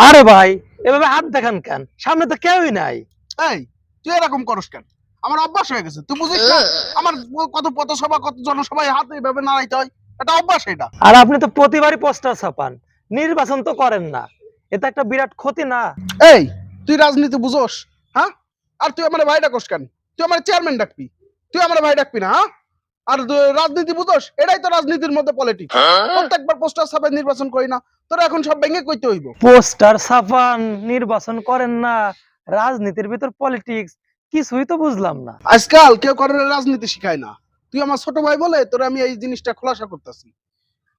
আরে ভাই, এভাবে হাত দেখান কেন? সামনে তো কেউই নাই। এই তুই এরকম করস কেন? আমার অভ্যাস হয়ে গেছে, তুই বুঝিস না? আমার কত পথসভা কত জনসভায় হাত এইভাবে নাড়াইতে হয়, এটা অভ্যাস এটা। আর আপনি তো প্রতিবারই পোস্টার ছাপান, নির্বাচন তো করেন না। এটা একটা বিরাট ক্ষতি না? এই তুই রাজনীতি বুঝোস? হ্যাঁ, আর তুই আমার ভাই ডাকস কেন? তুই আমার চেয়ারম্যান ডাকবি, তুই আমার ভাই ডাকবি না? হ্যাঁ, আর রাজনীতি বুঝোস? এটাই তো রাজনীতির মধ্যে পলিটিক্স। প্রত্যেকবার পোস্টার ছাপায় নির্বাচন করি না, তোরা এখন সব ভেঙে কইতে হইব। পোস্টার ছাপান, নির্বাচন করেন না, রাজনীতির ভিতর পলিটিক্স, কিছুই তো বুঝলাম না। আজকাল কেউ কারোর রাজনীতি শিখায় না। তুই আমার ছোট ভাই বলে তোরা আমি এই জিনিসটা খোলাসা করতেছি।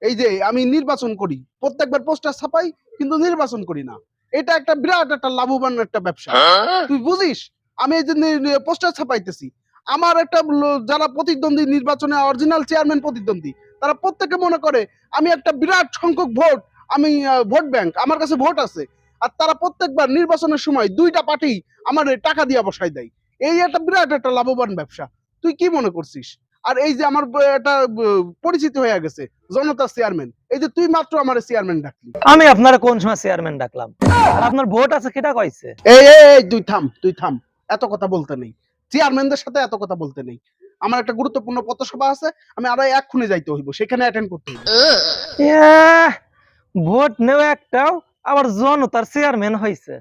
এই যে আমি নির্বাচন করি, প্রত্যেকবার পোস্টার ছাপাই, কিন্তু নির্বাচন করি না। এটা একটা বিরাট একটা লাভবান একটা ব্যবসা, তুই বুঝিস? আমি এই যে পোস্টার ছাপাইতেছি, আমার একটা যারা প্রতিদ্বন্দ্বী নির্বাচনে অরিজিনাল চেয়ারম্যান প্রতিদ্বন্দ্বী, তারা প্রত্যেকে মনে করে আমি একটা বিরাট সংখ্যক ভোট, আমি ভোট ব্যাংক, আমার কাছে ভোট আছে। আর তারা প্রত্যেকবার নির্বাচনের সময় দুইটা পার্টি আমার টাকা দিয়ে বসাই দেয়। এই একটা বিরাট একটা লাভবান ব্যবসা, তুই কি মনে করছিস? আর এই যে আমার একটা পরিচিত হয়ে গেছে, জনতা চেয়ারম্যান, এই যে তুই মাত্র আমার চেয়ারম্যান ডাকলি। আমি আপনারা কোন সময় চেয়ারম্যান ডাকলাম? আর আপনার ভোট আছে কেটা কইছে? এই তুই থাম, তুই থাম, এত কথা বলতে নেই। চেয়ারম্যানদের সাথে এত কথা বলতে নেই। আমার একটা গুরুত্বপূর্ণ পথসভা আছে, আমি আরো এক্ষুনি যাইতে হইব, সেখানে অ্যাটেন্ড করতে হইব। ইয়াহ, ভোট নেও একটাও, আবার জনতার চেয়ারম্যান হইছে।